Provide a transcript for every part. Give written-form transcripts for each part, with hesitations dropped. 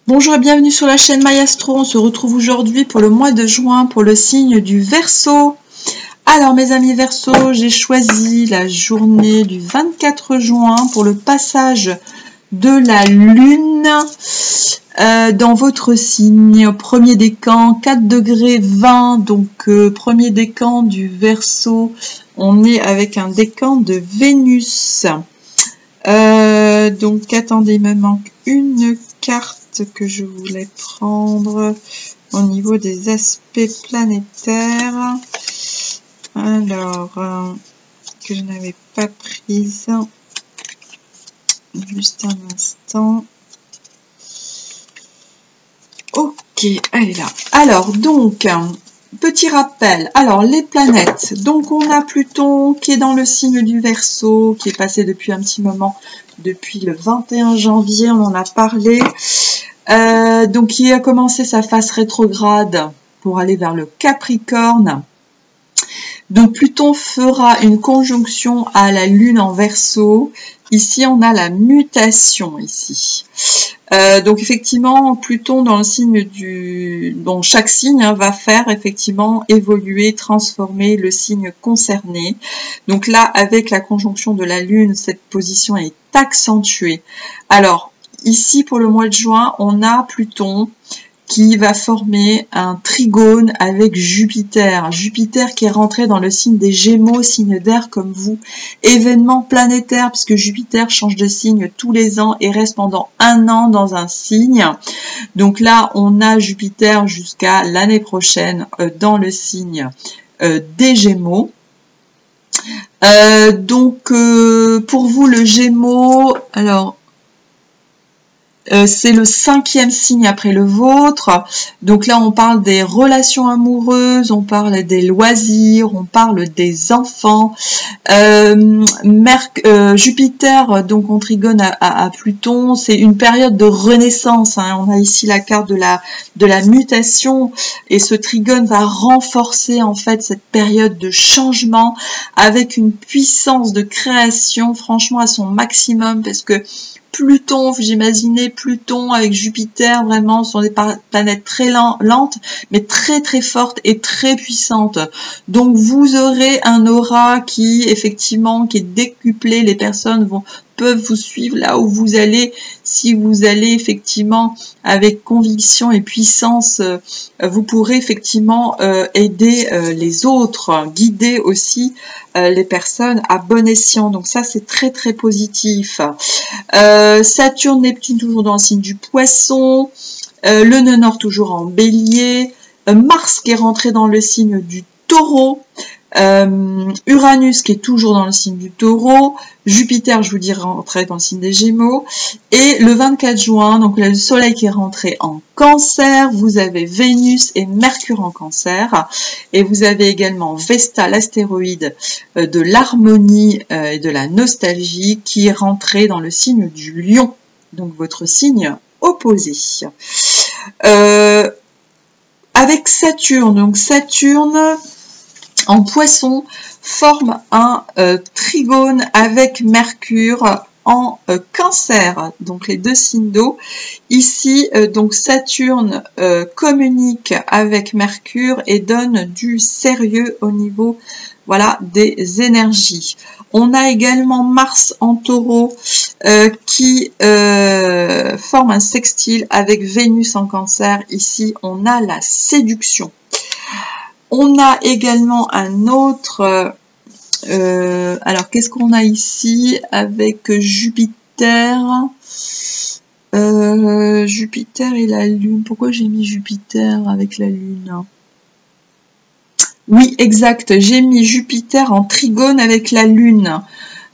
Bonjour et bienvenue sur la chaîne Mayastro. On se retrouve aujourd'hui pour le mois de juin pour le signe du Verseau. Alors mes amis Verseau, j'ai choisi la journée du 24 juin pour le passage de la Lune dans votre signe. Premier décan, 4 degrés 20, donc premier décan du Verseau. On est avec un décan de Vénus. Donc attendez, il me manque une carte que je voulais prendre au niveau des aspects planétaires. Alors, que je n'avais pas prise. Juste un instant. Ok, elle est là. Alors, donc, petit rappel. Alors, les planètes. Donc, on a Pluton qui est dans le signe du Verseau, qui est passé depuis un petit moment, depuis le 21 janvier, on en a parlé. Donc, qui a commencé sa phase rétrograde pour aller vers le Capricorne. Donc, Pluton fera une conjonction à la Lune en Verseau. Ici, on a la mutation, ici. Donc, effectivement, Pluton dans le signe dont chaque signe va faire, effectivement, évoluer, transformer le signe concerné. Donc là, avec la conjonction de la Lune, cette position est accentuée. Alors, ici, pour le mois de juin, on a Pluton qui va former un trigone avec Jupiter. Jupiter qui est rentré dans le signe des Gémeaux, signe d'air comme vous. Événement planétaire, puisque Jupiter change de signe tous les ans et reste pendant un an dans un signe. Donc là, on a Jupiter jusqu'à l'année prochaine dans le signe des Gémeaux. Donc, pour vous, le Gémeaux, alors... c'est le 5e signe après le vôtre. Donc là, on parle des relations amoureuses, on parle des loisirs, on parle des enfants. Jupiter, donc en trigone à Pluton, c'est une période de renaissance. Hein. On a ici la carte de la mutation et ce trigone va renforcer en fait cette période de changement avec une puissance de création franchement à son maximum parce que Pluton, j'imaginais Pluton avec Jupiter, vraiment, sont des planètes très lentes, mais très très fortes et très puissantes. Donc vous aurez un aura qui, effectivement, qui est décuplé, les personnes peuvent vous suivre là où vous allez, si vous allez effectivement avec conviction et puissance, vous pourrez effectivement aider les autres, guider aussi les personnes à bon escient. Donc ça c'est très très positif. Saturne, Neptune toujours dans le signe du Poisson, le nœud nord toujours en Bélier, Mars qui est rentré dans le signe du Taureau, Uranus qui est toujours dans le signe du Taureau, Jupiter, je vous dis, rentré dans le signe des Gémeaux, et le 24 juin, donc là, le Soleil qui est rentré en Cancer, vous avez Vénus et Mercure en Cancer, et vous avez également Vesta, l'astéroïde de l'harmonie et de la nostalgie, qui est rentré dans le signe du Lion, donc votre signe opposé. Avec Saturne, donc Saturne en Poisson forme un trigone avec Mercure en Cancer, donc les deux signes d'eau. Ici, donc Saturne communique avec Mercure et donne du sérieux au niveau, voilà, des énergies. On a également Mars en Taureau qui forme un sextile avec Vénus en Cancer. Ici, on a la séduction. On a également un autre, alors qu'est-ce qu'on a ici avec Jupiter, Jupiter et la Lune. Pourquoi j'ai mis Jupiter avec la Lune? Oui, exact, j'ai mis Jupiter en trigone avec la Lune.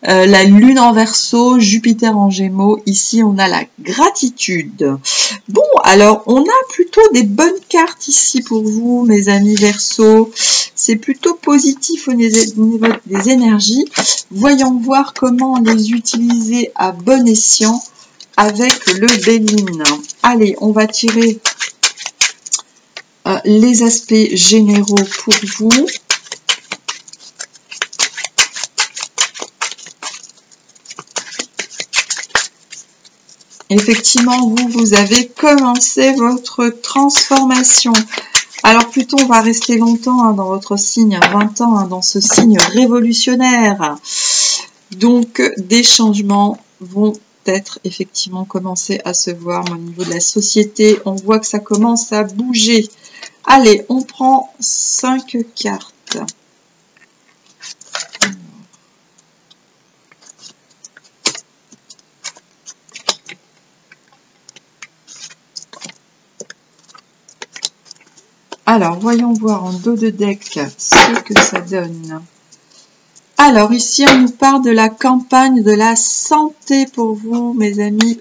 La Lune en Verseau, Jupiter en Gémeaux. Ici, on a la gratitude. Bon, alors, on a plutôt des bonnes cartes ici pour vous, mes amis Verseau. C'est plutôt positif au niveau des énergies. Voyons voir comment les utiliser à bon escient avec le Béline. Allez, on va tirer les aspects généraux pour vous. effectivement, vous avez commencé votre transformation. Alors Pluton va rester longtemps dans votre signe, 20 ans dans ce signe révolutionnaire. Donc des changements vont être effectivement commencer à se voir au niveau de la société. On voit que ça commence à bouger. Allez, on prend 5 cartes. Alors, voyons voir en dos de deck ce que ça donne. Alors, ici, on nous parle de la campagne de la santé pour vous, mes amis.